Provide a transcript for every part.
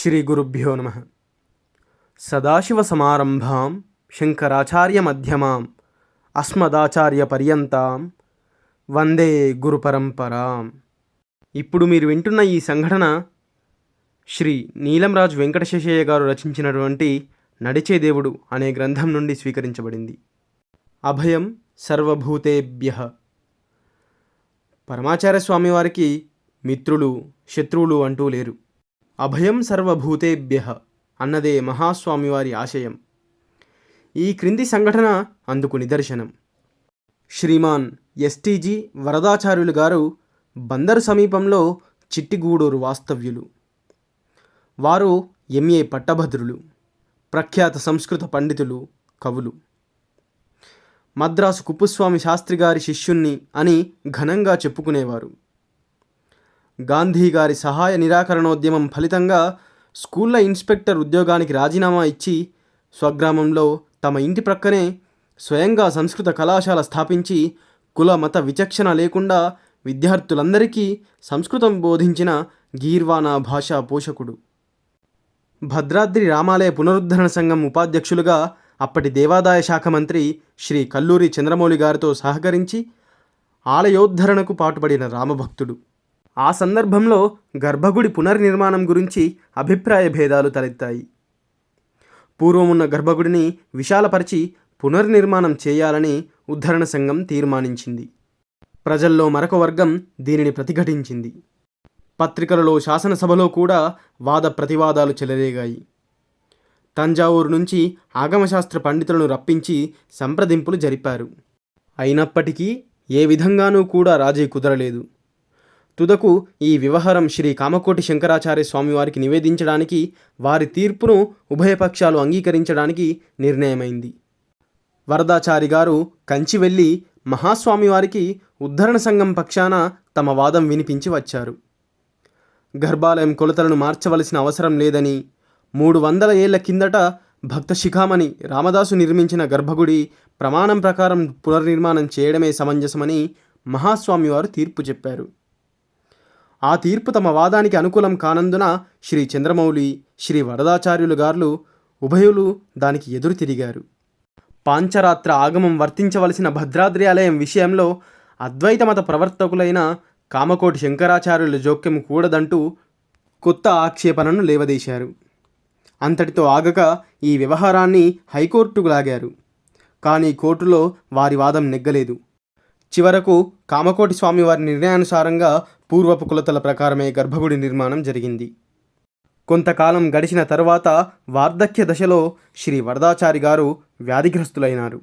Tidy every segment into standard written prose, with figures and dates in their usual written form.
శ్రీ గురుభ్యో నమః. సదాశివసమారంభాం శంకరాచార్యమధ్యమాం అస్మదాచార్యపర్యంతాం వందే గురుపరంపరాం. ఇప్పుడు మీరు వింటున్న ఈ సంఘటన శ్రీ నీలంరాజు వెంకటశేషయ్య గారు రచించినటువంటి నడిచే దేవుడు అనే గ్రంథం నుండి స్వీకరించబడింది. అభయం సర్వభూతేభ్యః. పరమాచార్య స్వామివారికి మిత్రులు శత్రువులు అంటూ లేరు. అభయం సర్వభూతేభ్యః అన్నదే మహాస్వామివారి ఆశయం. ఈ క్రింది సంఘటన అందుకు నిదర్శనం. శ్రీమాన్ ఎస్టీజీ వరదాచార్యులు గారు బందరు సమీపంలో చిట్టిగూడూరు వాస్తవ్యులు. వారు ఎంఏ పట్టభద్రులు, ప్రఖ్యాత సంస్కృత పండితులు, కవులు. మద్రాసు కుప్పుస్వామి శాస్త్రి గారి శిష్యుణ్ణి అని ఘనంగా చెప్పుకునేవారు. గాంధీ గారి సహాయ నిరాకరణోద్యమం ఫలితంగా స్కూళ్ళ ఇన్స్పెక్టర్ ఉద్యోగానికి రాజీనామా ఇచ్చి స్వగ్రామంలో తమ ఇంటి ప్రక్కనే స్వయంగా సంస్కృత కళాశాల స్థాపించి కుల మత విచక్షణ లేకుండా విద్యార్థులందరికీ సంస్కృతం బోధించిన గీర్వానా భాషా పోషకుడు. భద్రాద్రి రామాలయ పునరుద్ధరణ సంఘం ఉపాధ్యక్షులుగా అప్పటి దేవాదాయ శాఖ మంత్రి శ్రీ కల్లూరి చంద్రమౌళి గారితో సహకరించి ఆలయోద్ధరణకు పాటుపడిన రామభక్తుడు. ఆ సందర్భంలో గర్భగుడి పునర్నిర్మాణం గురించి అభిప్రాయ భేదాలు తలెత్తాయి. పూర్వమున్న గర్భగుడిని విశాలపరిచి పునర్నిర్మాణం చేయాలని ఉద్ధరణ సంఘం తీర్మానించింది. ప్రజల్లో మరొక వర్గం దీనిని ప్రతిఘటించింది. పత్రికలలో, శాసనసభలో కూడా వాద ప్రతివాదాలు చెలరేగాయి. తంజావూరు నుంచి ఆగమశాస్త్ర పండితులను రప్పించి సంప్రదింపులు జరిపారు. అయినప్పటికీ ఏ విధంగానూ కూడా రాజీ కుదరలేదు. తుదకు ఈ వ్యవహారం శ్రీ కామకోటి శంకరాచార్య స్వామివారికి నివేదించడానికి, వారి తీర్పును ఉభయపక్షాలు అంగీకరించడానికి నిర్ణయమైంది. వరదాచారి గారు కంచి వెళ్ళి మహాస్వామివారికి ఉద్ధరణ సంఘం పక్షాన తమ వాదం వినిపించి వచ్చారు. గర్భాలయం కొలతలను మార్చవలసిన అవసరం లేదని, 300 ఏళ్ల కిందట భక్త శిఖామణి రామదాసు నిర్మించిన గర్భగుడి ప్రమాణం ప్రకారం పునర్నిర్మాణం చేయడమే సమంజసమని మహాస్వామివారు తీర్పు చెప్పారు. ఆ తీర్పు తమ వాదానికి అనుకూలం కానందున శ్రీ చంద్రమౌళి, శ్రీ వరదాచార్యులు గారు ఉభయులు దానికి ఎదురు తిరిగారు. పాంచరాత్ర ఆగమం వర్తించవలసిన భద్రాద్రి ఆలయం విషయంలో అద్వైత మత ప్రవర్తకులైన కామకోటి శంకరాచార్యుల జోక్యం కూడదంటూ కొత్త ఆక్షేపణను లేవదీశారు. అంతటితో ఆగక ఈ వ్యవహారాన్ని హైకోర్టుకు లాగారు. కానీ కోర్టులో వారి వాదం నెగ్గలేదు. చివరకు కామకోటి స్వామివారి నిర్ణయానుసారంగా పూర్వపు కొలతల ప్రకారమే గర్భగుడి నిర్మాణం జరిగింది. కొంతకాలం గడిచిన తరువాత వార్ధక్య దశలో శ్రీ వరదాచారి గారు వ్యాధిగ్రస్తులైనారు.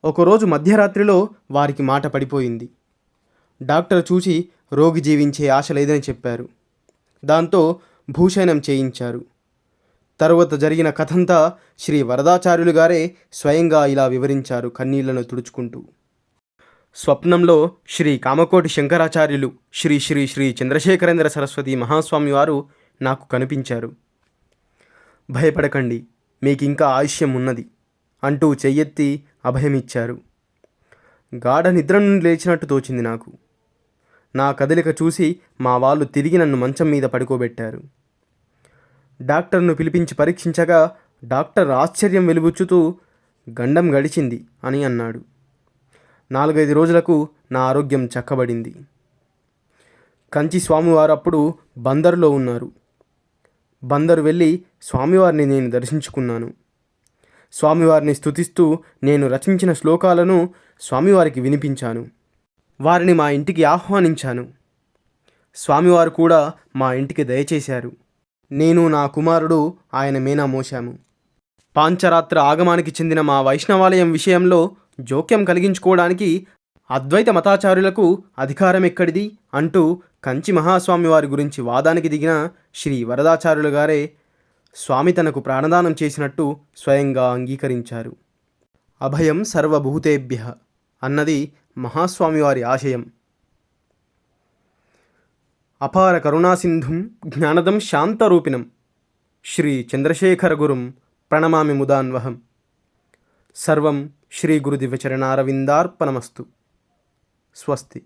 ఒకరోజు మధ్యరాత్రిలో వారికి మాట పడిపోయింది. డాక్టర్ చూసి రోగి జీవించే ఆశ లేదని చెప్పారు. దాంతో భూషయనం చేయించారు. తరువాత జరిగిన కథంతా శ్రీ వరదాచార్యులు గారే స్వయంగా ఇలా వివరించారు కన్నీళ్లను తుడుచుకుంటూ. స్వప్నంలో శ్రీ కామకోటి శంకరాచార్యులు శ్రీ శ్రీ శ్రీ చంద్రశేఖరేంద్ర సరస్వతి మహాస్వామి వారు నాకు కనిపించారు. భయపడకండి, మీకింకా ఆయుష్యం ఉన్నది అంటూ చెయ్యెత్తి అభయమిచ్చారు. గాఢ నిద్ర నుండి లేచినట్టు తోచింది నాకు. నా కదలిక చూసి మా వాళ్ళు తిరిగి నన్ను మంచం మీద పడుకోబెట్టారు. డాక్టర్ను పిలిపించి పరీక్షించగా డాక్టర్ ఆశ్చర్యం వెలుబుచ్చుతూ గండం గడిచింది అని అన్నాడు. 4-5 రోజులకు నా ఆరోగ్యం చక్కబడింది. కంచి స్వామివారు అప్పుడు బందరులో ఉన్నారు. బందరు వెళ్ళి స్వామివారిని నేను దర్శించుకున్నాను. స్వామివారిని స్తుతిస్తూ నేను రచించిన శ్లోకాలను స్వామివారికి వినిపించాను. వారిని మా ఇంటికి ఆహ్వానించాను. స్వామివారు కూడా మా ఇంటికి దయచేశారు. నేను, నా కుమారుడు ఆయన మేనా మోశాము. పాంచరాత్ర ఆగమానికి చెందిన మా వైష్ణవాలయం విషయంలో జోక్యం కలిగించుకోవడానికి అద్వైత మతాచార్యులకు అధికారం ఎక్కడిది అంటూ కంచి మహాస్వామి వారి గురించి వాదానికి దిగిన శ్రీ వరదాచార్యులు గారే స్వామి తనకు ప్రాణదానం చేసినట్టు స్వయంగా అంగీకరించారు. అభయం సర్వభూతేభ్యః అన్నది మహాస్వామివారి ఆశయం. అపార కరుణాసింధుం జ్ఞానదం శాంతరూపిణం శ్రీ చంద్రశేఖర గురుం ప్రణమామి ముదాన్వహం. సర్వం శ్రీ గురుదివ్యచరణారవిందార్పణమస్తు. స్వస్తి.